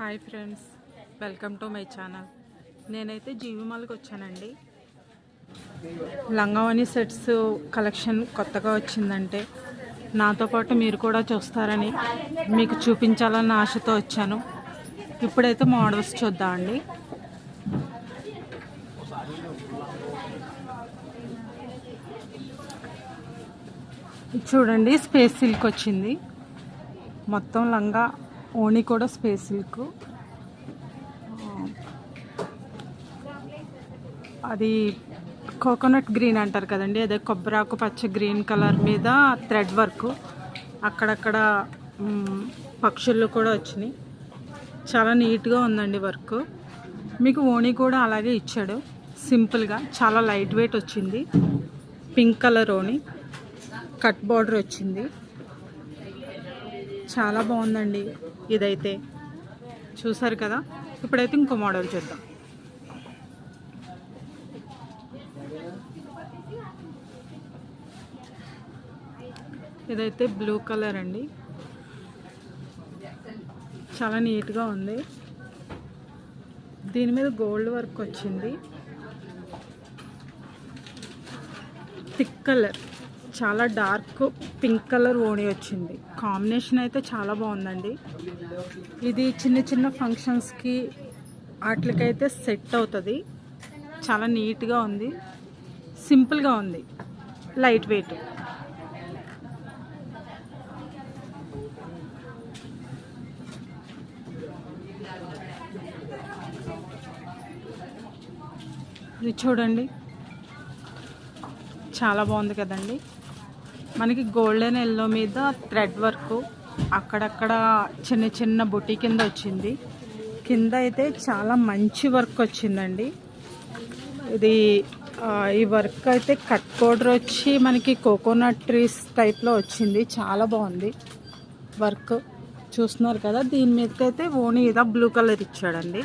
Hi friends, welcome to my channel. నేనైతే జీవి మాల్కి వచ్చానండి. లంగావని సెట్స్ కలెక్షన్ కొత్తగా వచ్చిందంటే నాతో పాటు మీరు కూడా చూస్తారని మీకు చూపించాలన్న ఆశతో వచ్చాను. ఇప్పుడైతే మోడల్స్ చూద్దామండి. చూడండి, స్పేస్ సిల్క్ వచ్చింది. మొత్తం లంగా ఓణి కూడా స్పేస్ సిల్క్. అది కోకోనట్ గ్రీన్ అంటారు కదండి, అదే కొబ్బరాకు పచ్చ గ్రీన్ కలర్ మీద థ్రెడ్ వర్క్. అక్కడక్కడ పక్షులు కూడా వచ్చినాయి. చాలా నీట్గా ఉందండి వర్క్. మీకు ఓణి కూడా అలాగే ఇచ్చాడు, సింపుల్గా. చాలా లైట్ వెయిట్ వచ్చింది. పింక్ కలర్ ఓణి, కట్ బార్డర్ వచ్చింది. చాలా బాగుందండి. ఇదైతే చూసారు కదా. ఇప్పుడైతే ఇంకో మోడల్ చూద్దాం. ఇదైతే బ్లూ కలర్ అండి, చాలా నీట్గా ఉంది. దీని మీద గోల్డ్ వర్క్ వచ్చింది. థిక్ కలర్, చాలా డార్క్ పింక్ కలర్ ఓణి వచ్చింది. కాంబినేషన్ అయితే చాలా బాగుందండి. ఇది చిన్న చిన్న ఫంక్షన్స్కి వాటికైతే సెట్ అవుతుంది. చాలా నీట్గా ఉంది, సింపుల్గా ఉంది, లైట్ వెయిట్. ఇది చూడండి, చాలా బాగుంది కదండి. మనకి గోల్డెన్ ఎల్లో మీద థ్రెడ్ వర్క్, అక్కడక్కడ చిన్న చిన్న బుటీ కింద వచ్చింది. కింద అయితే చాలా మంచి వర్క్ వచ్చిందండి. ఇది ఈ వర్క్ అయితే కట్ బోర్డర్ వచ్చి మనకి కోకోనట్ ట్రీస్ టైప్లో వచ్చింది. చాలా బాగుంది వర్క్, చూస్తున్నారు కదా. దీని మీదకైతే ఓణి ఇదా బ్లూ కలర్ ఇచ్చాడండి.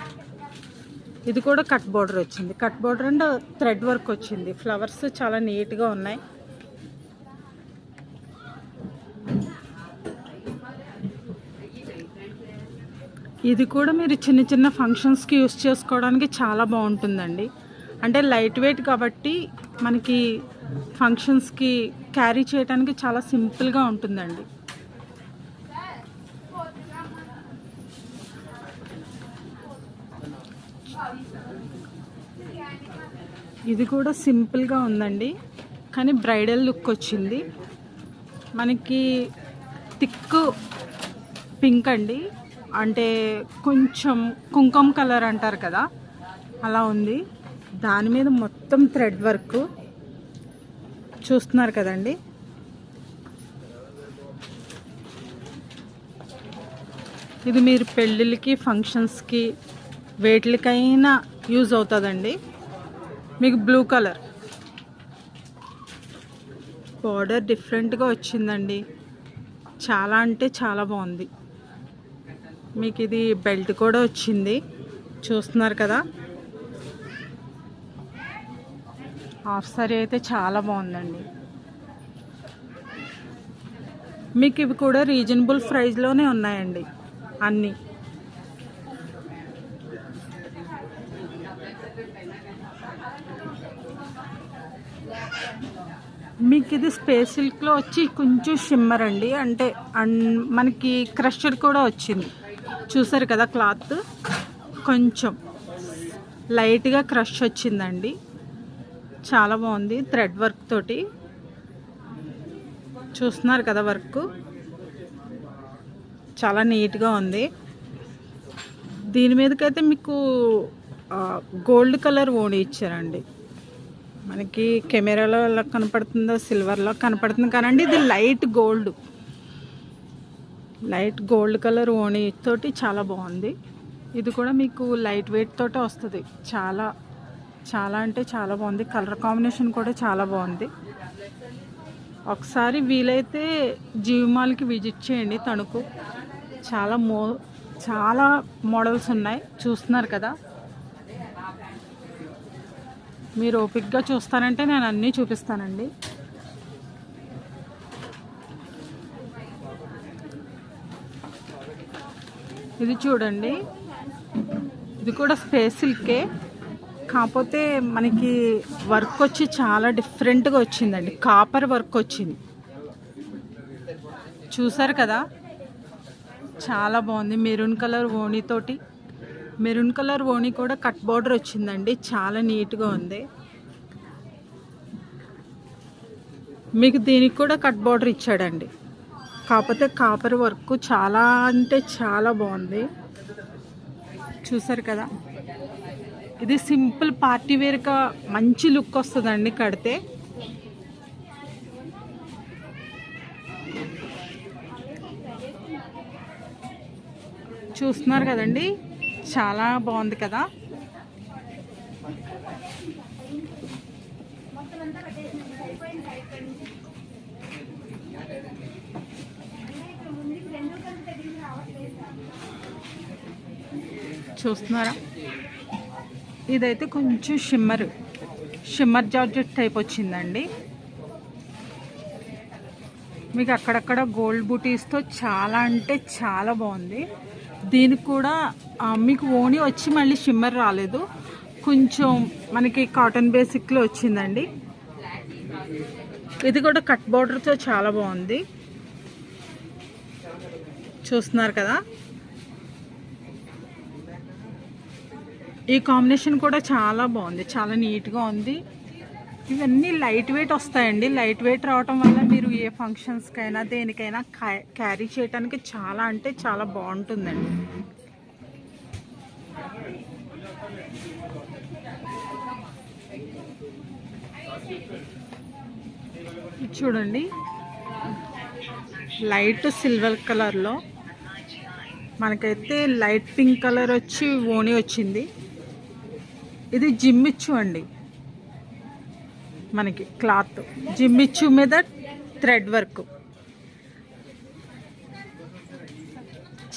ఇది కూడా కట్ బోర్డర్ వచ్చింది. Cut border and thread work వచ్చింది. ఫ్లవర్స్ చాలా నీట్గా ఉన్నాయి. ఇది కూడా మీరు చిన్న చిన్న ఫంక్షన్స్కి యూస్ చేసుకోవడానికి చాలా బాగుంటుందండి. అంటే లైట్ వెయిట్ కాబట్టి మనకి ఫంక్షన్స్కి క్యారీ చేయడానికి చాలా సింపుల్గా ఉంటుందండి. ఇది కూడా సింపుల్గా ఉందండి, కానీ బ్రైడల్ లుక్ వచ్చింది. మనకి థిక్ పింక్ అండి, అంటే కొంచెం కుంకుమ కలర్ అంటారు కదా, అలా ఉంది. దాని మీద మొత్తం థ్రెడ్ వర్క్ చూస్తున్నారు కదండి. ఇది మీరు పెళ్ళిళ్ళకి ఫంక్షన్స్కి వేటికైనా యూజ్ అవుతుందండి. మీకు బ్లూ కలర్ బార్డర్ డిఫరెంట్గా వచ్చిందండి. చాలా అంటే చాలా బాగుంది. మీకు ఇది బెల్ట్ కూడా వచ్చింది, చూస్తున్నారు కదా. హాఫ్ సారీ అయితే చాలా బాగుందండి. మీకు ఇవి కూడా రీజనబుల్ ప్రైస్లోనే ఉన్నాయండి అన్నీ. మీకు ఇది స్పేస్ సిల్క్లో వచ్చి కొంచెం షిమ్మర్ అండి, అంటే మనకి క్రషర్ కూడా వచ్చింది. చూసారు కదా, క్లాత్ కొంచెం లైట్గా క్రష్ వచ్చిందండి. చాలా బాగుంది థ్రెడ్ వర్క్ తోటి. చూస్తున్నారు కదా, వర్క్ చాలా నీట్గా ఉంది. దీని మీదకైతే మీకు గోల్డ్ కలర్ ఓణి ఇచ్చారండి. మనకి కెమెరాలో ఎలా కనపడుతుందో సిల్వర్లో కనపడుతుంది కానండి, ఇది లైట్ గోల్డ్ కలర్ ఓణి తోటి చాలా బాగుంది. ఇది కూడా మీకు లైట్ వెయిట్ తోటే వస్తుంది. చాలా చాలా అంటే చాలా బాగుంది. కలర్ కాంబినేషన్ కూడా చాలా బాగుంది. ఒకసారి వీలైతే జీవి మాల్కి విజిట్ చేయండి, తణుకు. చాలా మోడల్స్ ఉన్నాయి, చూస్తున్నారు కదా. మీరు ఓపిక్గా చూస్తారంటే నేను అన్నీ చూపిస్తానండి. ఇది చూడండి, ఇది కూడా స్పేస్ సిల్కే, కాకపోతే మనకి వర్క్ వచ్చి చాలా డిఫరెంట్గా వచ్చిందండి. కాపర్ వర్క్ వచ్చింది, చూసారు కదా, చాలా బాగుంది. మెరూన్ కలర్ ఓణితోటి, మెరూన్ కలర్ ఓణి కూడా కట్ బోర్డర్ వచ్చిందండి, చాలా నీట్గా ఉంది. మీకు దీనికి కూడా కట్ బోర్డర్ ఇచ్చాడండి, కాకపోతే కాపర్ వర్క్ చాలా అంటే చాలా బాగుంది, చూసారు కదా. ఇది సింపుల్ పార్టీ వేర్గా మంచి లుక్ వస్తుందండి కడితే. చూస్తున్నారు కదండి, చాలా బాగుంది కదా. చూస్తున్నారా, ఇదైతే కొంచెం షిమ్మర్ జార్జెట్ టైప్ వచ్చిందండి. మీకు అక్కడక్కడ గోల్డ్ బూటీస్తో చాలా అంటే చాలా బాగుంది. దీనికి కూడా మీకు ఓణి వచ్చి మళ్ళీ షిమ్మర్ రాలేదు, కొంచెం మనకి కాటన్ బేసిక్లో వచ్చిందండి. ఇది కూడా కట్ బోర్డర్తో చాలా బాగుంది, చూస్తున్నారు కదా. ఈ కాంబినేషన్ కూడా చాలా బాగుంది, చాలా నీట్గా ఉంది. ఇవన్నీ లైట్ వెయిట్ వస్తాయండి. లైట్ వెయిట్ రావటం వల్ల మీరు ఏ ఫంక్షన్స్కైనా దేనికైనా క్యారీ చేయడానికి చాలా అంటే చాలా బాగుంటుందండి. చూడండి, లైట్ సిల్వర్ కలర్లో మనకైతే లైట్ పింక్ కలర్ వచ్చి ఓణి వచ్చింది. ఇది జిమ్మిచ్చు అండి, మనకి క్లాత్ జిమ్మిచ్చు మీద థ్రెడ్ వర్క్,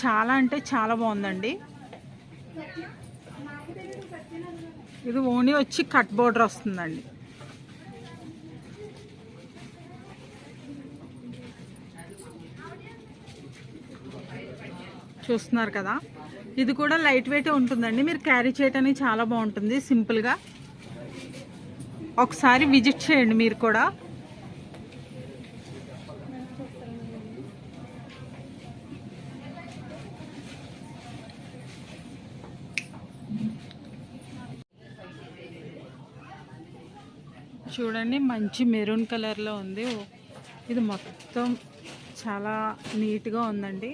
చాలా అంటే చాలా బాగుందండి. ఇది ఓణి వచ్చి కట్ బోర్డర్ వస్తుందండి. చూస్తున్నారు కదా, ఇది కూడా లైట్ వెయిట్ ఉంటుందండి. మీరు క్యారీ చేయడానికి చాలా బాగుంటుంది సింపుల్గా. ఒకసారి విజిట్ చేయండి మీరు కూడా. చూడండి, మంచి మెరూన్ కలర్లో ఉంది. ఇది మొత్తం చాలా నీట్గా ఉందండి.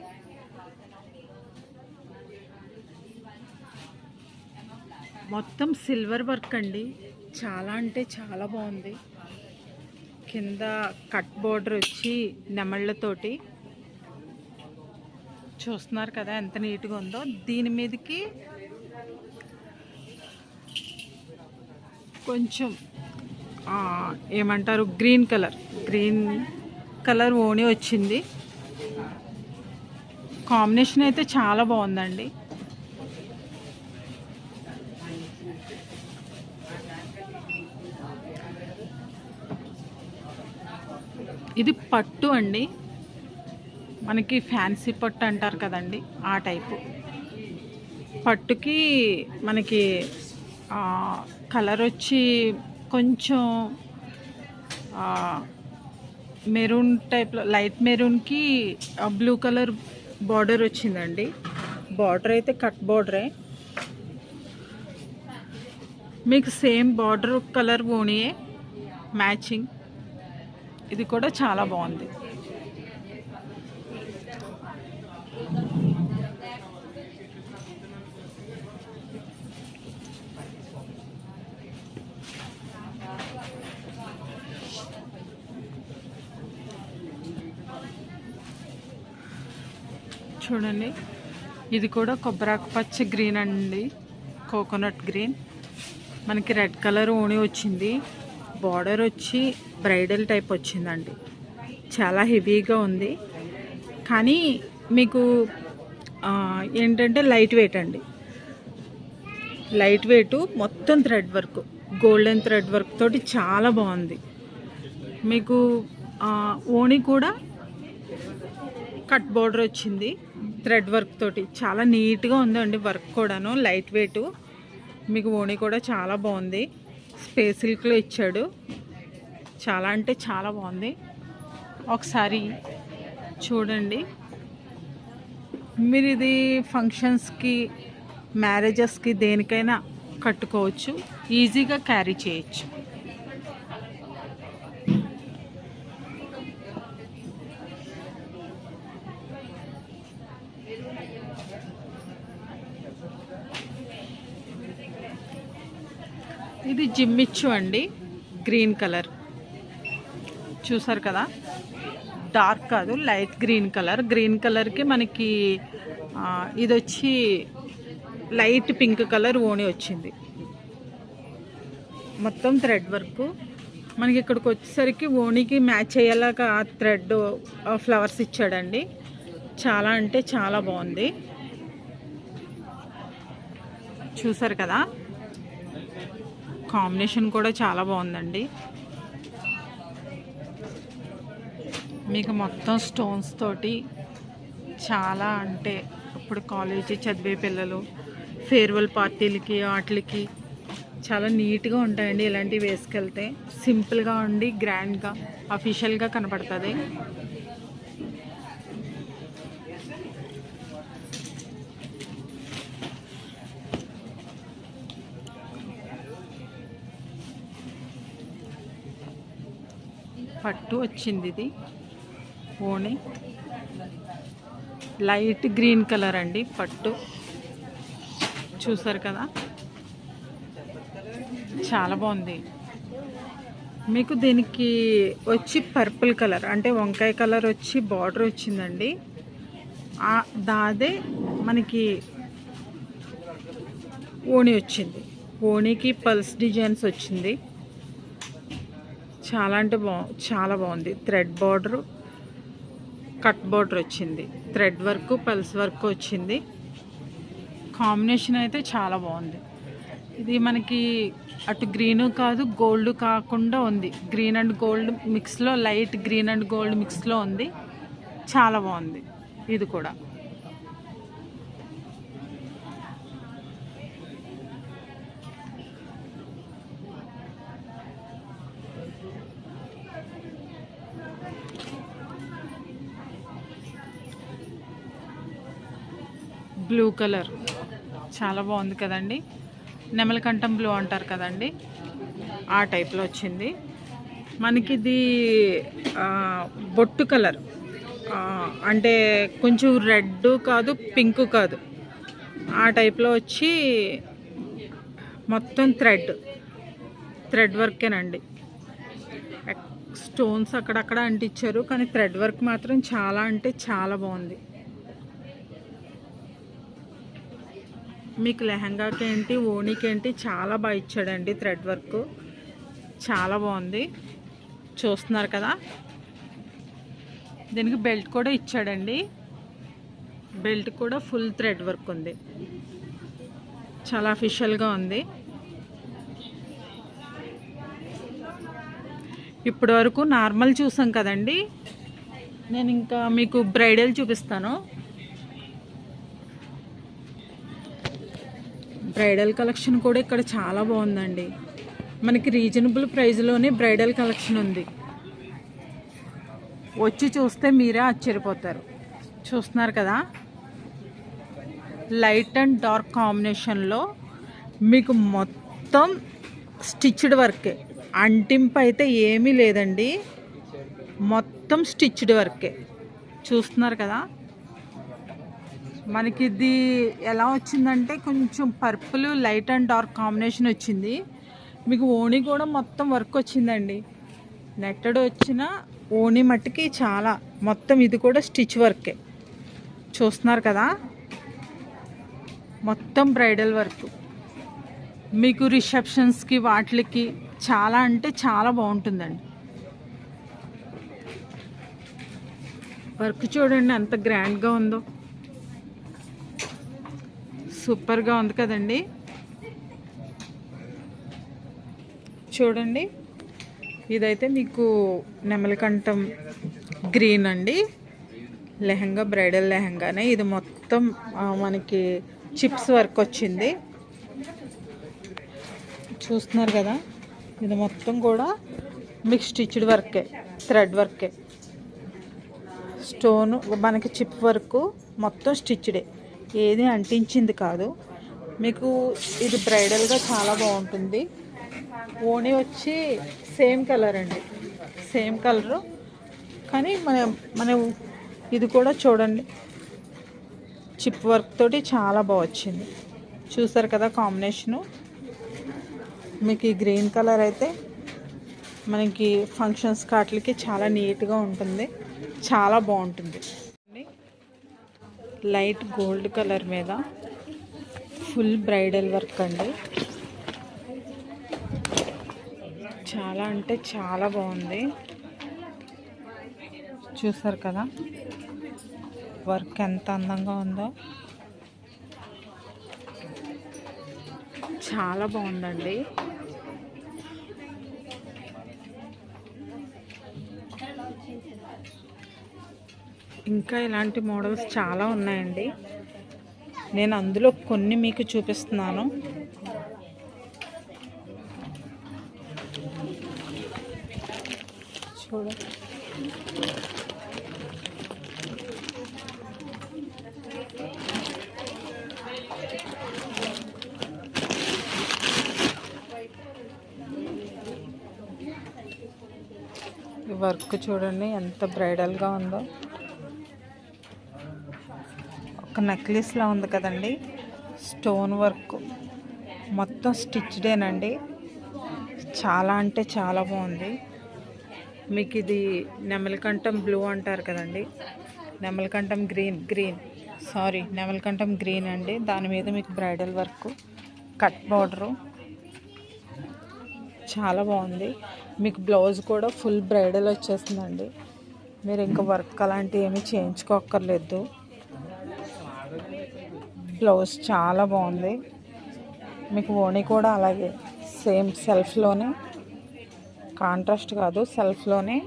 మొత్తం సిల్వర్ వర్క్ అండి, చాలా అంటే చాలా బాగుంది. కింద కట్ బోర్డర్ వచ్చి నెమళ్ళతోటి, చూస్తున్నారు కదా ఎంత నీట్గా ఉందో. దీని మీదకి కొంచెం ఏమంటారు గ్రీన్ కలర్ ఓణి వచ్చింది. కాంబినేషన్ అయితే చాలా బాగుందండి. ఇది పట్టు అండి, మనకి ఫ్యాన్సీ పట్టు అంటారు కదండి, ఆ టైపు పట్టుకి మనకి కలర్ వచ్చి కొంచెం మెరూన్ టైప్లో, లైట్ మెరూన్కి బ్లూ కలర్ బార్డర్ వచ్చిందండి. బార్డర్ అయితే కట్ బార్డరే, మీకు సేమ్ బార్డర్ కలర్ ఓణియే మ్యాచింగ్. ఇది కూడా చాలా బాగుంది. చూడండి, ఇది కూడా కొబ్బరాకు పచ్చ గ్రీన్ అండి, కోకోనట్ గ్రీన్. మనకి రెడ్ కలర్ ఓణి వచ్చింది, బార్డర్ వచ్చి బ్రైడల్ టైప్ వచ్చిందండి. చాలా హెవీగా ఉంది, కానీ మీకు ఏంటంటే లైట్ వెయిట్ అండి. లైట్ వెయిట్, మొత్తం thread work, golden thread work తోటి చాలా బాగుంది. మీకు ఓణి కూడా కట్ బోర్డర్ వచ్చింది. థ్రెడ్ వర్క్ తోటి చాలా నీట్గా ఉందండి. వర్క్ కూడాను లైట్ వెయిట్. మీకు ఓణి కూడా చాలా బాగుంది. స్పేస్ సిల్క్లో ఇచ్చాడు. చాలా అంటే చాలా బాగుంది. ఒకసారి చూడండి. మీరు ఇది ఫంక్షన్స్కి, మ్యారేజెస్కి దేనికైనా కట్టుకోవచ్చు. ఈజీగా క్యారీ చేయొచ్చు. ఇది జిమ్మిచ్చు అండి, గ్రీన్ కలర్. చూసారు కదా, డార్క్ కాదు, లైట్ గ్రీన్ కలర్. గ్రీన్ కలర్కి మనకి ఇది వచ్చి లైట్ పింక్ కలర్ ఓణి వచ్చింది. మొత్తం థ్రెడ్ వర్క్. మనకి ఇక్కడికి వచ్చేసరికి ఓణికి మ్యాచ్ అయ్యేలాగా థ్రెడ్ ఫ్లవర్స్ ఇచ్చాడండి. చాలా అంటే చాలా బాగుంది. చూసారు కదా, కాంబినేషన్ కూడా చాలా బాగుందండి. మీకు మొత్తం స్టోన్స్ తోటి చాలా అంటే ఇప్పుడు కాలేజీ చదివే పిల్లలు ఫేర్వెల్ పార్టీలకి వాటికి చాలా నీట్గా ఉంటాయండి. ఇలాంటివి వేసుకెళ్తే సింపుల్గా ఉండి గ్రాండ్గా అఫీషియల్గా కనపడుతుంది. పట్టు వచ్చింది. ఇది ఓణి లైట్ గ్రీన్ కలర్ అండి పట్టు. చూసారు కదా, చాలా బాగుంది. మీకు దీనికి వచ్చి పర్పుల్ కలర్ అంటే వంకాయ కలర్ వచ్చి బార్డర్ వచ్చిందండి. దాదే మనకి ఓణి వచ్చింది. ఓణికి పల్స్ డిజైన్స్ వచ్చింది. చాలా అంటే చాలా బాగుంది. థ్రెడ్ బార్డరు, కట్ బార్డర్ వచ్చింది. థ్రెడ్ వర్క్, పల్స్ వర్క్ వచ్చింది. కాంబినేషన్ అయితే చాలా బాగుంది. ఇది మనకి అటు గ్రీను కాదు, గోల్డ్ కాకుండా ఉంది. గ్రీన్ అండ్ గోల్డ్ మిక్స్లో, లైట్ గ్రీన్ అండ్ గోల్డ్ మిక్స్లో ఉంది. చాలా బాగుంది ఇది కూడా. బ్లూ కలర్ చాలా బాగుంది కదండి. నెమలికంఠం బ్లూ అంటారు కదండి, ఆ టైప్లో వచ్చింది. మనకి ఇది బొట్టు కలర్ అంటే కొంచెం రెడ్ కాదు, పింక్ కాదు, ఆ టైప్లో వచ్చి మొత్తం థ్రెడ్ వర్కేనండి. స్టోన్స్ అక్కడక్కడ అంటించారు, కానీ థ్రెడ్ వర్క్ మాత్రం చాలా అంటే చాలా బాగుంది. మీకు లెహంగాకి ఏంటి, ఓణికి ఏంటి చాలా బాగా ఇచ్చాడండి. థ్రెడ్ వర్క్ చాలా బాగుంది. చూస్తున్నారు కదా, దీనికి బెల్ట్ కూడా ఇచ్చాడండి. బెల్ట్ కూడా ఫుల్ థ్రెడ్ వర్క్ ఉంది. చాలా అఫీషియల్గా ఉంది. ఇప్పటి వరకు నార్మల్ చూసాం కదండి. నేను ఇంకా మీకు బ్రైడల్ చూపిస్తాను. బ్రైడల్ కలెక్షన్ కూడా ఇక్కడ చాలా బాగుందండి. మనకి రీజనబుల్ ప్రైస్లోనే బ్రైడల్ కలెక్షన్ ఉంది. వచ్చి చూస్తే మీరే ఆశ్చర్యపోతారు. చూస్తున్నారు కదా, లైట్ అండ్ డార్క్ కాంబినేషన్లో మీకు మొత్తం స్టిచ్డ్ వర్కే. అంటింపు అయితే ఏమీ లేదండి, మొత్తం స్టిచ్డ్ వర్కే. చూస్తున్నారు కదా, మనకి ఇది ఎలా వచ్చిందంటే కొంచెం purple light and dark combination వచ్చింది. మీకు ఓణి కూడా మొత్తం వర్క్ వచ్చిందండి. నెట్టెడ్ వచ్చిన ఓణి మట్టికి చాలా మొత్తం ఇది కూడా స్టిచ్ వర్కే. చూస్తున్నారు కదా, మొత్తం బ్రైడల్ వర్క్. మీకు రిసెప్షన్స్కి వాటికి చాలా అంటే చాలా బాగుంటుందండి. వర్క్ చూడండి ఎంత గ్రాండ్గా ఉందో, సూపర్గా ఉంది కదండి. చూడండి, ఇదైతే మీకు నెమలికంఠం గ్రీన్ అండి, లెహంగా బ్రైడల్ లెహంగానే ఇది మొత్తం మనకి చిప్స్ వర్క్ వచ్చింది. చూస్తున్నారు కదా, ఇది మొత్తం కూడా మిక్స్ స్టిచ్డ్ వర్కే, థ్రెడ్ వర్కే. స్టోన్ మనకి చిప్ వర్క్ మొత్తం స్టిచ్డే, ఏది అంటించింది కాదు. మీకు ఇది బ్రైడల్గా చాలా బాగుంటుంది. ఓణి వచ్చి సేమ్ కలర్ అండి, సేమ్ కలరు. కానీ మన ఇది కూడా చూడండి, చిప్ వర్క్ తోటి చాలా బాగా వచ్చింది. చూసారు కదా కాంబినేషను. మీకు ఈ గ్రీన్ కలర్ అయితే మనకి ఫంక్షన్స్ కాట్లకి చాలా నీట్గా ఉంటుంది, చాలా బాగుంటుంది. లైట్ గోల్డ్ కలర్ మీద ఫుల్ బ్రైడల్ వర్క్ అండి. చాలా అంటే చాలా బాగుంది. చూసారు కదా వర్క్ ఎంత అందంగా ఉందో, చాలా బాగుందండి. ఇంకా ఇలాంటి మోడల్స్ చాలా ఉన్నాయండి. నేను అందులో కొన్ని మీకు చూపిస్తున్నాను. చూడండి, ఈ వర్క్ చూడండి ఎంత బ్రైడల్గా ఉందో. ఒక నెక్లెస్లా ఉంది కదండి, స్టోన్ వర్క్ మొత్తం స్టిచ్డేనండి. చాలా అంటే చాలా బాగుంది. మీకు ఇది నెమలికంఠం బ్లూ అంటారు కదండి, నెమలికంఠం గ్రీన్ అండి. దాని మీద మీకు బ్రైడల్ వర్క్, కట్ బార్డరు చాలా బాగుంది. మీకు బ్లౌజ్ కూడా ఫుల్ బ్రైడల్ వచ్చేస్తుందండి. మీరు ఇంకా వర్క్ అలాంటివి ఏమీ చేయించుకోక్కర్లేదు. బ్లౌజ్ చాలా బాగుంది. మీకు ఓణి కూడా అలాగే సేమ్ సెల్ఫ్లోనే, కాంట్రాస్ట్ కాదు, సెల్ఫ్లోనే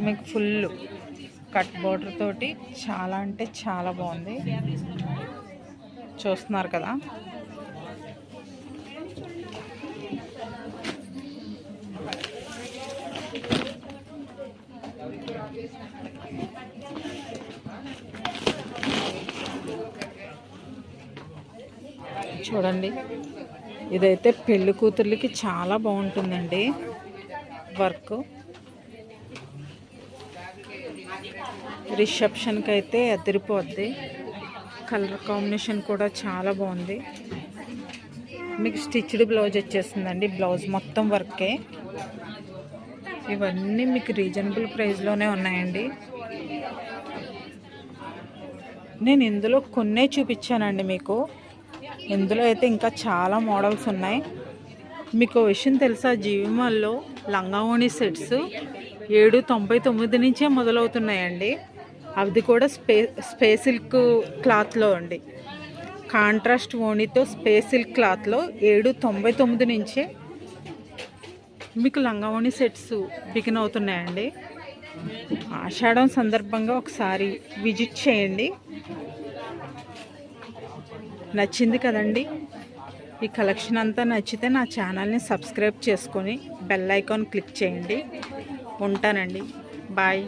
మీకు ఫుల్ కట్ బోర్డర్ తోటి చాలా అంటే చాలా బాగుంది. చూస్తున్నారు కదా. చూడండి, ఇదైతే పెళ్లి కూతుర్లకి చాలా బాగుంటుందండి వర్క్. రిసెప్షన్కి అయితే అదిరిపోద్ది. కలర్ కాంబినేషన్ కూడా చాలా బాగుంది. మీకు స్టిచ్డ్ బ్లౌజ్ వచ్చేస్తుందండి, బ్లౌజ్ మొత్తం వర్కే. ఇవన్నీ మీకు రీజనబుల్ ప్రైస్లోనే ఉన్నాయండి. నేను ఇందులో కొన్నే చూపించానండి మీకు. ఇందులో అయితే ఇంకా చాలా మోడల్స్ ఉన్నాయి. మీకు విషయం తెలుసా, జీవిమాల్లో లంగావోణి సెట్స్ 799 నుంచే మొదలవుతున్నాయండి. అది కూడా స్పే సిల్క్ క్లాత్లో అండి. కాంట్రాస్ట్ ఓణితో స్పే సిల్క్ క్లాత్లో 799 నుంచే మీకు లంగావోణి సెట్స్ బిగిన్ అవుతున్నాయండి. ఆషాఢం సందర్భంగా ఒకసారి విజిట్ చేయండి. నచ్చింది కదండి. ఈ కలెక్షన్ అంతా నచ్చితే నా ఛానల్ని సబ్స్క్రైబ్ చేసుకొని బెల్ ఐకాన్ క్లిక్ చేయండి. ఉంటానండి, బాయ్.